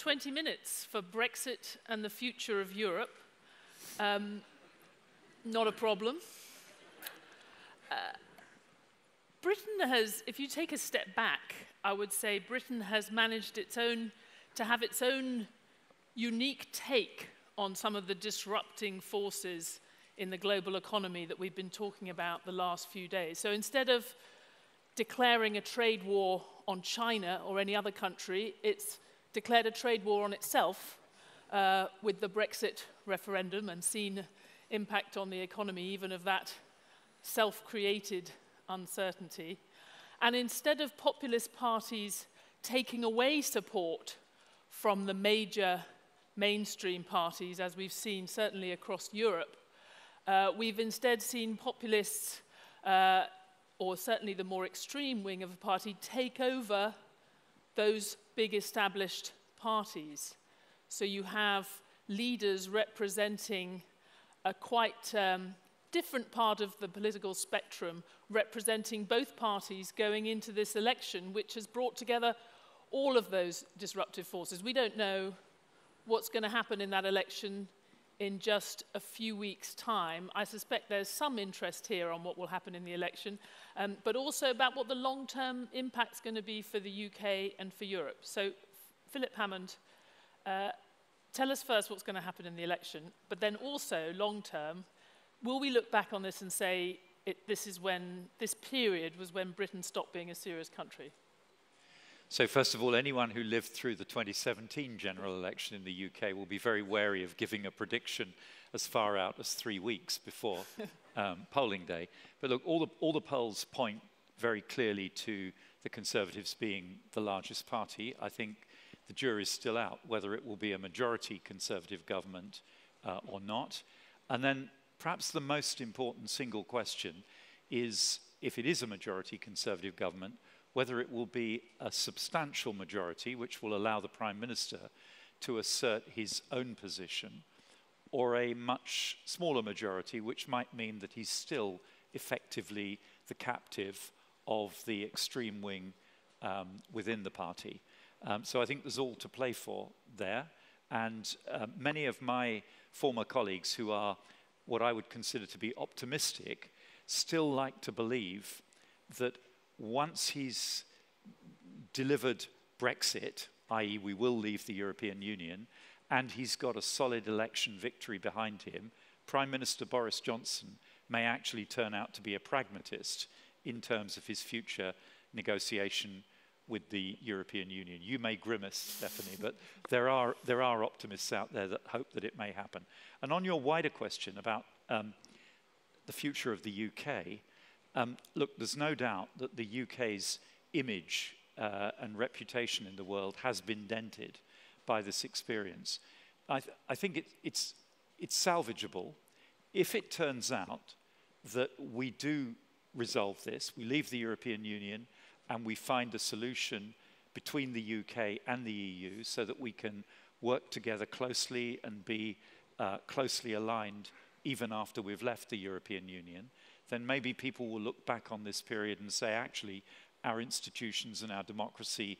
20 minutes for Brexit and the future of Europe. Not a problem. Britain has, if you take a step back, I would say Britain has managed to have its own unique take on some of the disrupting forces in the global economy that we've been talking about the last few days. So instead of declaring a trade war on China or any other country, it's declared a trade war on itself with the Brexit referendum and seen impact on the economy even of that self-created uncertainty. And instead of populist parties taking away support from the major mainstream parties, as we've seen certainly across Europe, we've instead seen populists, or certainly the more extreme wing of a party, take over those big established parties. So you have leaders representing a quite different part of the political spectrum, representing both parties going into this election, which has brought together all of those disruptive forces. We don't know what's going to happen in that election in just a few weeks' time. I suspect there's some interest here on what will happen in the election, but also about what the long-term impact's going to be for the UK and for Europe. So, Philip Hammond, tell us first what's going to happen in the election, but then also long-term, will we look back on this and say this period was when Britain stopped being a serious country? So first of all, anyone who lived through the 2017 general election in the UK will be very wary of giving a prediction as far out as 3 weeks before polling day. But look, all the polls point very clearly to the Conservatives being the largest party. I think the jury's still out whether it will be a majority Conservative government or not. And then perhaps the most important single question is, if it is a majority Conservative government, whether it will be a substantial majority, which will allow the Prime Minister to assert his own position, or a much smaller majority, which might mean that he's still effectively the captive of the extreme wing within the party. So I think there's all to play for there. And many of my former colleagues who are what I would consider to be optimistic still like to believe that once he's delivered Brexit, i.e. we will leave the European Union, and he's got a solid election victory behind him, Prime Minister Boris Johnson may actually turn out to be a pragmatist in terms of his future negotiation with the European Union. You may grimace, Stephanie, but there are optimists out there that hope that it may happen. And on your wider question about the future of the UK, look, there's no doubt that the UK's image and reputation in the world has been dented by this experience. I think it's salvageable if it turns out that we do resolve this, we leave the European Union and we find a solution between the UK and the EU so that we can work together closely and be closely aligned even after we've left the European Union, then maybe people will look back on this period and say, actually, our institutions and our democracy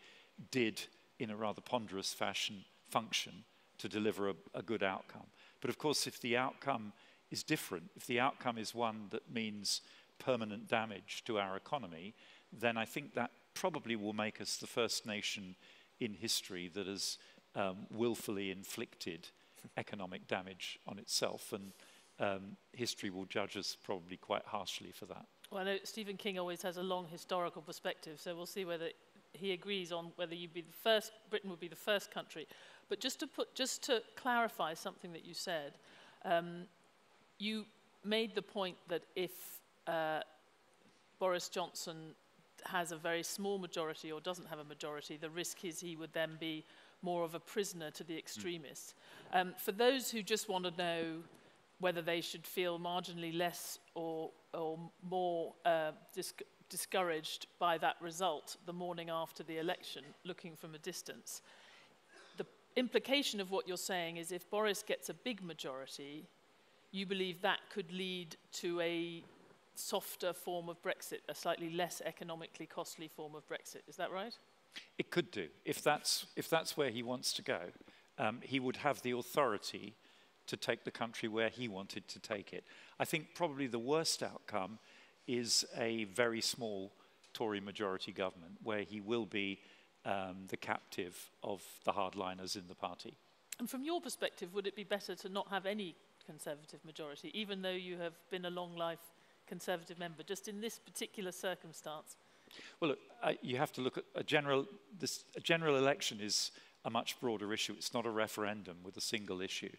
did, in a rather ponderous fashion, function to deliver a good outcome. But of course, if the outcome is different, if the outcome is one that means permanent damage to our economy, then I think that probably will make us the first nation in history that has willfully inflicted economic damage on itself. And history will judge us probably quite harshly for that. Well, I know Stephen King always has a long historical perspective, so we'll see whether he agrees on whether Britain would be the first country. But just to clarify something that you said, you made the point that if Boris Johnson has a very small majority or doesn't have a majority, the risk is he would then be more of a prisoner to the extremists. For those who just want to know whether they should feel marginally less or more discouraged by that result the morning after the election, looking from a distance, the implication of what you're saying is if Boris gets a big majority, you believe that could lead to a softer form of Brexit, a slightly less economically costly form of Brexit. Is that right? It could do. If that's where he wants to go, he would have the authority to take the country where he wanted to take it. I think probably the worst outcome is a very small Tory majority government where he will be the captive of the hardliners in the party. And from your perspective, would it be better to not have any Conservative majority, even though you have been a long life Conservative member, just in this particular circumstance? Well, look, you have to look at a general election is a much broader issue. It's not a referendum with a single issue.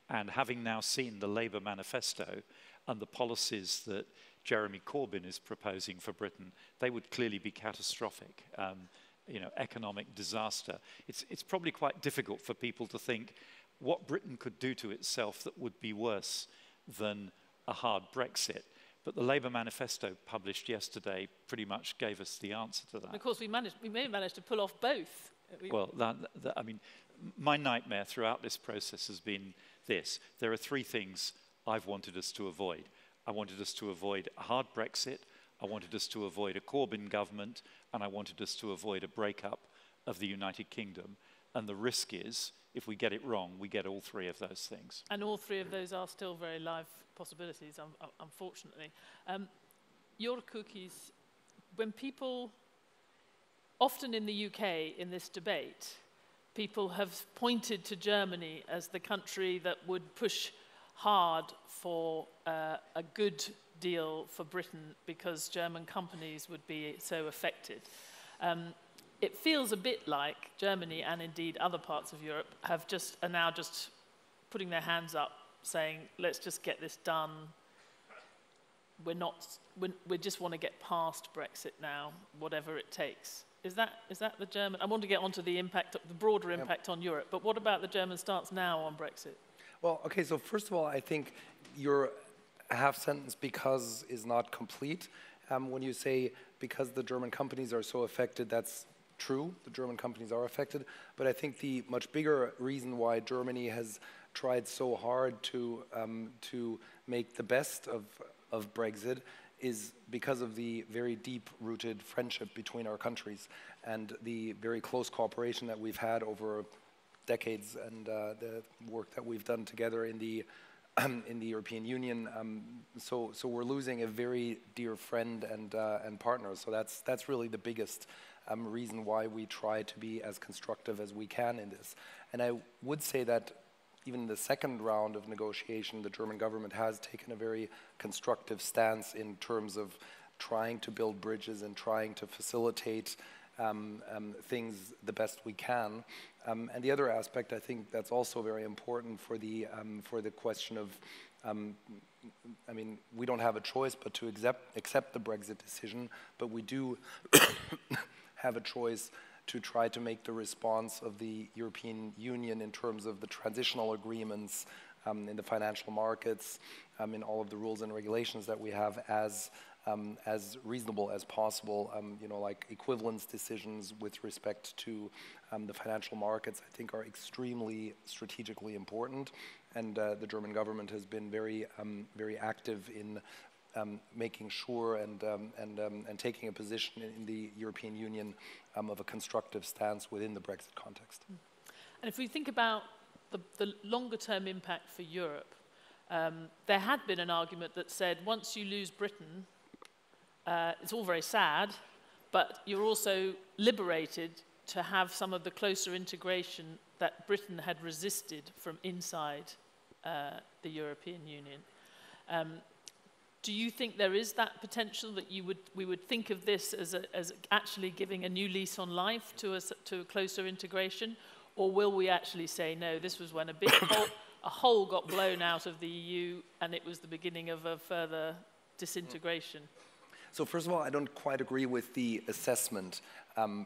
And having now seen the Labour manifesto and the policies that Jeremy Corbyn is proposing for Britain, they would clearly be catastrophic. You know, economic disaster. It's probably quite difficult for people to think what Britain could do to itself that would be worse than a hard Brexit. But the Labour manifesto published yesterday pretty much gave us the answer to that. And of course, we may have managed to pull off both. Well, I mean, my nightmare throughout this process has been this. There are three things I've wanted us to avoid. I wanted us to avoid a hard Brexit, I wanted us to avoid a Corbyn government, and I wanted us to avoid a breakup of the United Kingdom. And the risk is, if we get it wrong, we get all three of those things. And all three of those are still very live possibilities, unfortunately. Your Kukies, when people, often in the UK, in this debate, people have pointed to Germany as the country that would push hard for a good deal for Britain because German companies would be so affected. It feels a bit like Germany and indeed other parts of Europe are now just putting their hands up saying, let's just get this done. We just want to get past Brexit now, whatever it takes. Is that the German? I want to get onto the impact, the broader impact on Europe, but what about the German stance now on Brexit? Well, okay, so first of all, I think your half sentence "because" is not complete. When you say because the German companies are so affected, that's true. The German companies are affected, but I think the much bigger reason why Germany has tried so hard to make the best of Brexit is because of the very deep-rooted friendship between our countries and the very close cooperation that we've had over decades, and the work that we've done together in the European Union. So we're losing a very dear friend and partner. So that's really the biggest reason why we try to be as constructive as we can in this. And I would say that even in the second round of negotiation, the German government has taken a very constructive stance in terms of trying to build bridges and trying to facilitate things the best we can. And the other aspect, I think that's also very important for the question of, I mean, we don't have a choice but to accept the Brexit decision, but we do have a choice to try to make the response of the European Union in terms of the transitional agreements in the financial markets, in all of the rules and regulations that we have as reasonable as possible. You know, like equivalence decisions with respect to the financial markets, I think are extremely strategically important, and the German government has been very active in making sure and taking a position in the European Union of a constructive stance within the Brexit context. And if we think about the longer-term impact for Europe, there had been an argument that said once you lose Britain, it's all very sad, but you're also liberated to have some of the closer integration that Britain had resisted from inside the European Union. Do you think there is that potential that we would think of this as actually giving a new lease on life to a closer integration, or will we actually say no? This was when a hole got blown out of the EU, and it was the beginning of a further disintegration. So first of all, I don't quite agree with the assessment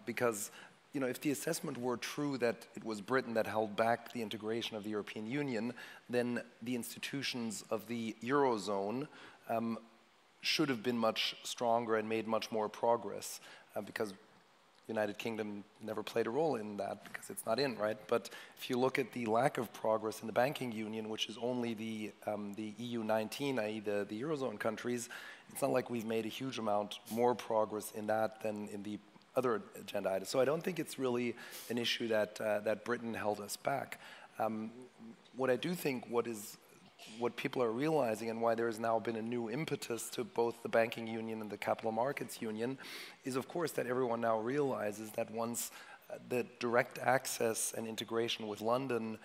because, you know, if the assessment were true that it was Britain that held back the integration of the European Union, then the institutions of the Eurozone should have been much stronger and made much more progress because the United Kingdom never played a role in that because it's not in, right? But if you look at the lack of progress in the banking union, which is only the EU 19, i.e. the Eurozone countries, it's not like we've made a huge amount more progress in that than in the other agenda items. So I don't think it's really an issue that that Britain held us back. What I do think, what people are realizing, and why there has now been a new impetus to both the banking union and the capital markets union, is of course that everyone now realizes that once the direct access and integration with London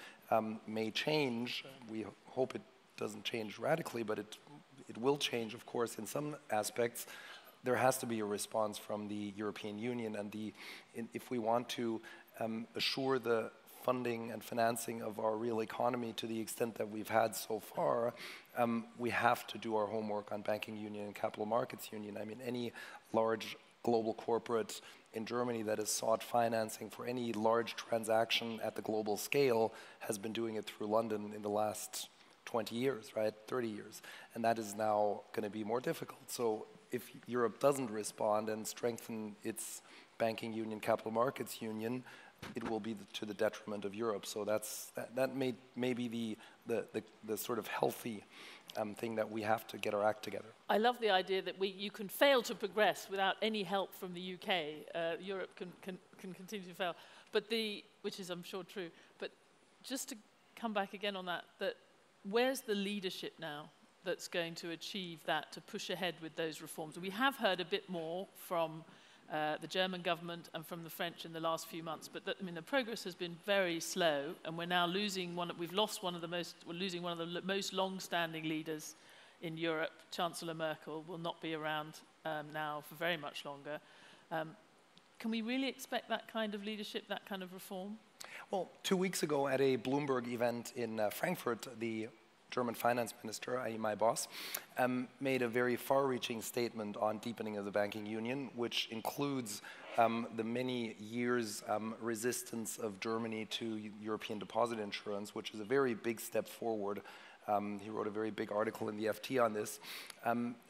may change, we hope it doesn't change radically, but it will change, of course, in some aspects. There has to be a response from the European Union, and if we want to assure the funding and financing of our real economy to the extent that we've had so far, we have to do our homework on banking union and capital markets union. I mean, any large global corporate in Germany that has sought financing for any large transaction at the global scale has been doing it through London in the last 20 years, right, 30 years. And that is now going to be more difficult. So if Europe doesn't respond and strengthen its banking union, capital markets union, it will be to the detriment of Europe. So that may be the sort of healthy thing that we have to get our act together. I love the idea that you can fail to progress without any help from the UK. Europe can continue to fail, which is, I'm sure, true. But just to come back again on that where's the leadership now that's going to achieve that, to push ahead with those reforms? We have heard a bit more from the German government and from the French in the last few months, but the progress has been very slow, and we're now losing we're losing one of the most long-standing leaders in Europe. Chancellor Merkel will not be around now for very much longer. Can we really expect that kind of leadership, that kind of reform? Well, 2 weeks ago at a Bloomberg event in Frankfurt, the German finance minister, i.e. my boss, made a very far-reaching statement on deepening of the banking union, which includes the many years resistance of Germany to European deposit insurance, which is a very big step forward. He wrote a very big article in the FT on this.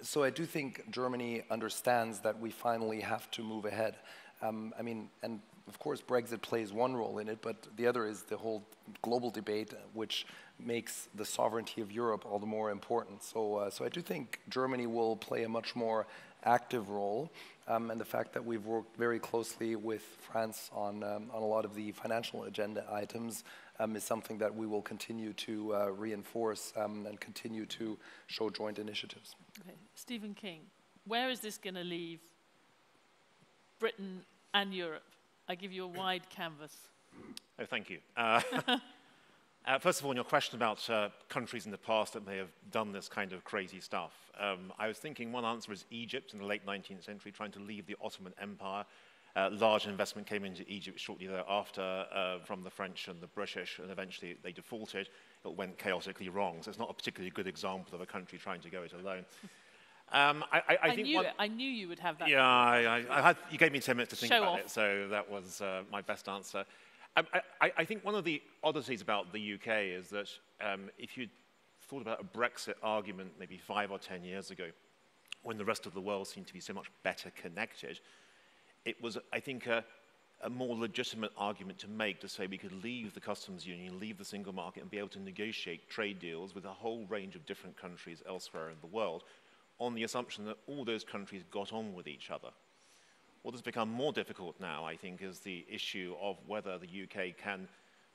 So I do think Germany understands that we finally have to move ahead. And of course Brexit plays one role in it, but the other is the whole global debate, which makes the sovereignty of Europe all the more important. So I do think Germany will play a much more active role, and the fact that we've worked very closely with France on a lot of the financial agenda items is something that we will continue to reinforce and continue to show joint initiatives. Okay. Stephen King, where is this going to leave Britain and Europe? I give you a wide canvas. Oh, thank you. First of all, on your question about countries in the past that may have done this kind of crazy stuff, I was thinking one answer is Egypt in the late 19th century, trying to leave the Ottoman Empire. Large investment came into Egypt shortly thereafter from the French and the British, and eventually they defaulted. It went chaotically wrong, so it's not a particularly good example of a country trying to go it alone. I knew you would have that. Yeah, you gave me 10 minutes to think about off. it, so that was my best answer. I think one of the oddities about the UK is that if you thought about a Brexit argument maybe 5 or 10 years ago, when the rest of the world seemed to be so much better connected, it was, I think, a more legitimate argument to make to say we could leave the customs union, leave the single market, and be able to negotiate trade deals with a whole range of different countries elsewhere in the world, on the assumption that all those countries got on with each other. What has become more difficult now, I think, is the issue of whether the UK can,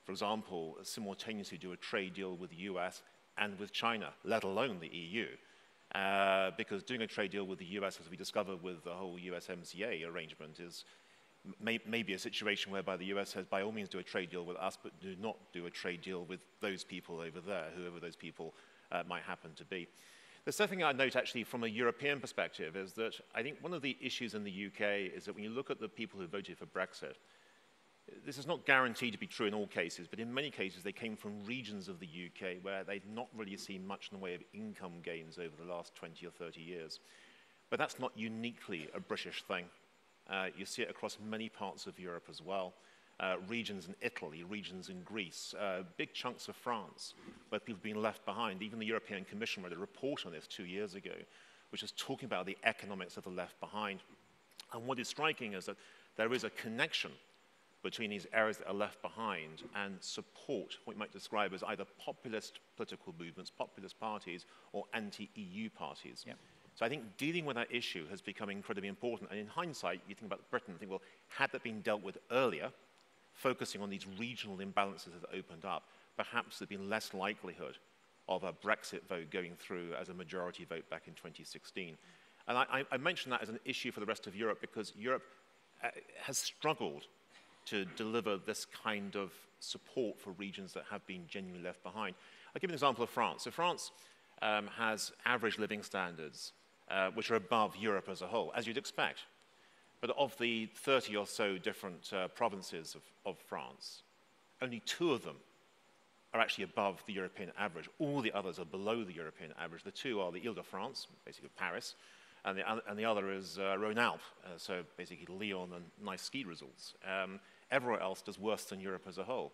for example, simultaneously do a trade deal with the US and with China, let alone the EU. Because doing a trade deal with the US, as we discovered with the whole USMCA arrangement, is maybe a situation whereby the US says, by all means do a trade deal with us, but do not do a trade deal with those people over there, whoever those people might happen to be. The second thing I'd note, actually, from a European perspective, is that I think one of the issues in the UK is that when you look at the people who voted for Brexit, this is not guaranteed to be true in all cases, but in many cases they came from regions of the UK where they've not really seen much in the way of income gains over the last 20 or 30 years. But that's not uniquely a British thing. You see it across many parts of Europe as well. Regions in Italy, regions in Greece, big chunks of France, where people have been left behind. Even the European Commission wrote a report on this 2 years ago, which is talking about the economics of the left behind. And what is striking is that there is a connection between these areas that are left behind and support, what you might describe as either populist political movements, populist parties, or anti-EU parties. Yep. So I think dealing with that issue has become incredibly important. And in hindsight, you think about Britain and think, well, had that been dealt with earlier, focusing on these regional imbalances that opened up, perhaps there'd been less likelihood of a Brexit vote going through as a majority vote back in 2016. And I mention that as an issue for the rest of Europe because Europe has struggled to deliver this kind of support for regions that have been genuinely left behind. I'll give you an example of France. So France has average living standards which are above Europe as a whole, as you'd expect. But of the 30 or so different provinces of France, only 2 of them are actually above the European average. All the others are below the European average. The 2 are the Ile-de-France, basically Paris, and the other is Rhône-Alpes, so basically Lyon and nice ski resorts. Everywhere else does worse than Europe as a whole.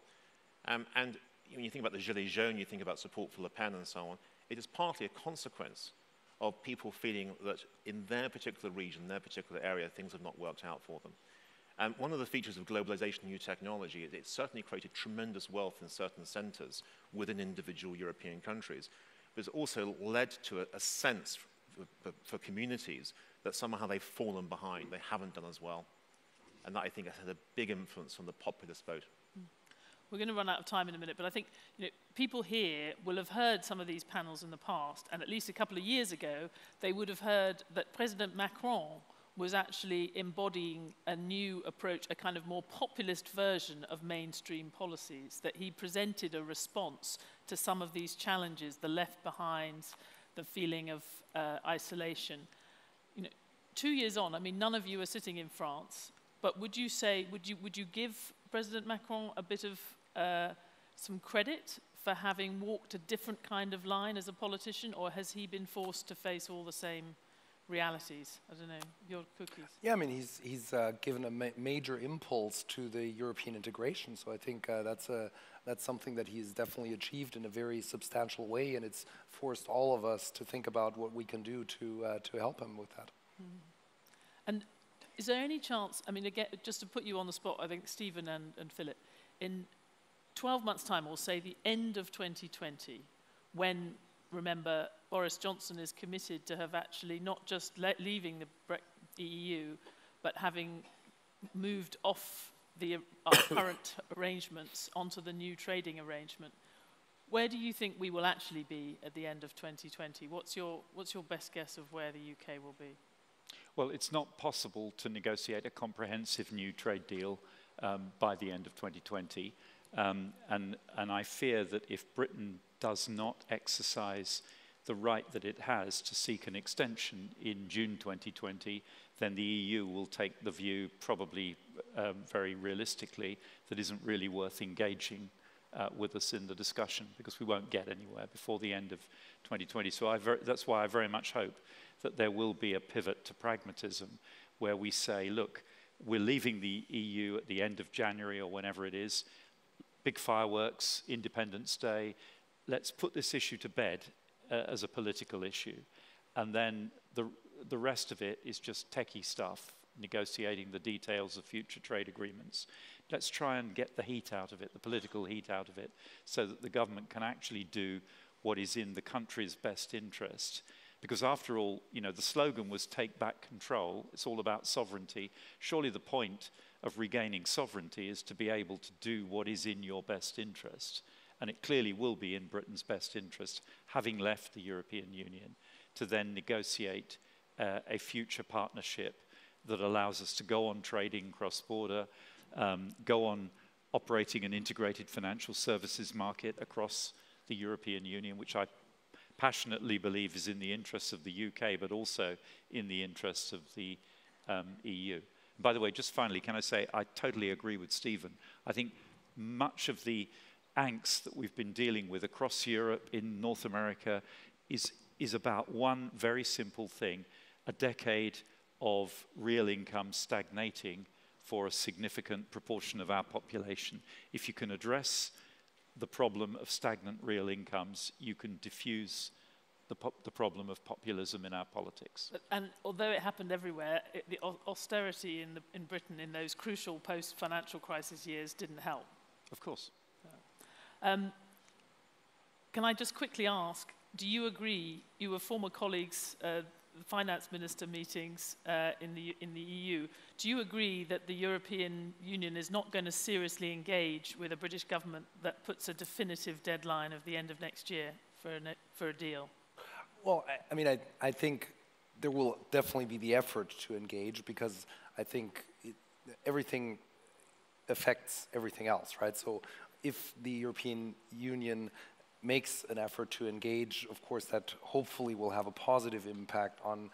And when you think about the Gilets jaunes, you think about support for Le Pen and so on, it is partly a consequence of people feeling that in their particular region, their particular area, things have not worked out for them. And one of the features of globalization and new technology is it's certainly created tremendous wealth in certain centers within individual European countries, but it's also led to a sense for communities that somehow they've fallen behind, they haven't done as well. And that, I think, has had a big influence on the populist vote. We're going to run out of time in a minute, but I think people here will have heard some of these panels in the past, and at least a couple of years ago, they would have heard that President Macron was actually embodying a new approach, a kind of more populist version of mainstream policies, that he presented a response to some of these challenges, the left behinds, the feeling of isolation. 2 years on, I mean, none of you are sitting in France, but would you say, would you give President Macron a bit of some credit for having walked a different kind of line as a politician, or has he been forced to face all the same realities? I don't know, your cookies. Yeah, I mean, he's given a major impulse to the European integration, so I think that's something that he's definitely achieved in a very substantial way, and it's forced all of us to think about what we can do to help him with that. Mm. And is there any chance, I mean, again, just to put you on the spot, I think Stephen and Philip, in 12 months' time, or say the end of 2020, when, remember, Boris Johnson is committed to have actually not just leaving the EU, but having moved off our current arrangements onto the new trading arrangement, where do you think we will actually be at the end of 2020? What's your best guess of where the UK will be? Well, it's not possible to negotiate a comprehensive new trade deal by the end of 2020. And I fear that if Britain does not exercise the right that it has to seek an extension in June 2020, then the EU will take the view, probably very realistically, that isn't really worth engaging with us in the discussion, because we won't get anywhere before the end of 2020. So that's why I very much hope that there will be a pivot to pragmatism, where we say, look, we're leaving the EU at the end of January or whenever it is, big fireworks, Independence Day, let's put this issue to bed as a political issue. And then the rest of it is just techie stuff, negotiating the details of future trade agreements. Let's try and get the heat out of it, the political heat out of it, so that the government can actually do what is in the country's best interest. Because after all, the slogan was take back control. It's all about sovereignty. Surely the point of regaining sovereignty is to be able to do what is in your best interest. And it clearly will be in Britain's best interest, having left the European Union, to then negotiate a future partnership that allows us to go on trading cross-border, go on operating an integrated financial services market across the European Union, which I passionately believe is in the interests of the UK, but also in the interests of the EU. By the way, just finally, can I say, I totally agree with Stephen. I think much of the angst that we've been dealing with across Europe, in North America, is about one very simple thing: a decade of real income stagnating for a significant proportion of our population. If you can address the problem of stagnant real incomes, you can diffuse the problem of populism in our politics. And although it happened everywhere, the austerity in Britain in those crucial post-financial crisis years didn't help. Of course. Can I just quickly ask, do you agree, you were former colleagues finance minister meetings in the EU. Do you agree that the European Union is not going to seriously engage with a British government that puts a definitive deadline of the end of next year for a deal? Well, I mean, I think there will definitely be the effort to engage, because I think everything affects everything else, right? So if the European Union makes an effort to engage, of course, that hopefully will have a positive impact on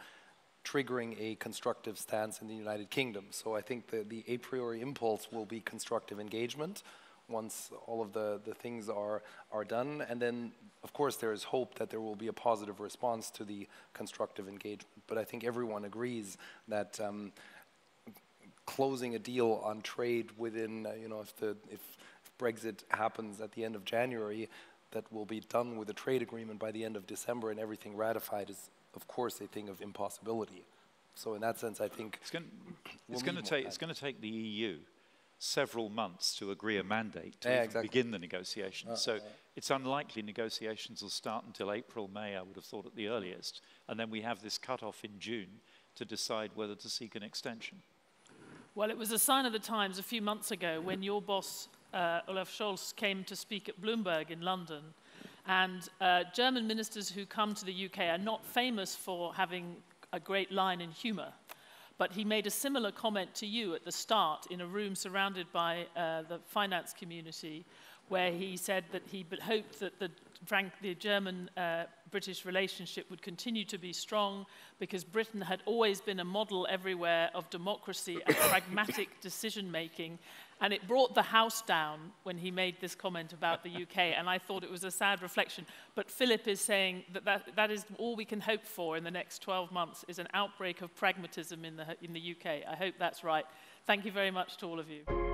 triggering a constructive stance in the United Kingdom. So I think the a priori impulse will be constructive engagement once all of the things are done. And then, of course, there is hope that there will be a positive response to the constructive engagement. But I think everyone agrees that closing a deal on trade within, if Brexit happens at the end of January, that will be done with a trade agreement by the end of December and everything ratified is, of course, a thing of impossibility. So in that sense, I think it's going to take the EU several months to agree a mandate to begin the negotiations. So it's unlikely negotiations will start until April, May, I would have thought, at the earliest. And then we have this cut-off in June to decide whether to seek an extension. Well, it was a sign of the times a few months ago when your boss, Olaf Scholz, came to speak at Bloomberg in London. And German ministers who come to the UK are not famous for having a great line in humour. But he made a similar comment to you at the start in a room surrounded by the finance community, where he said that he hoped that the German-British relationship would continue to be strong, because Britain had always been a model everywhere of democracy and pragmatic decision-making. And it brought the house down when he made this comment about the UK, and I thought it was a sad reflection. But Philip is saying that is all we can hope for in the next 12 months, is an outbreak of pragmatism in the UK. I hope that's right. Thank you very much to all of you.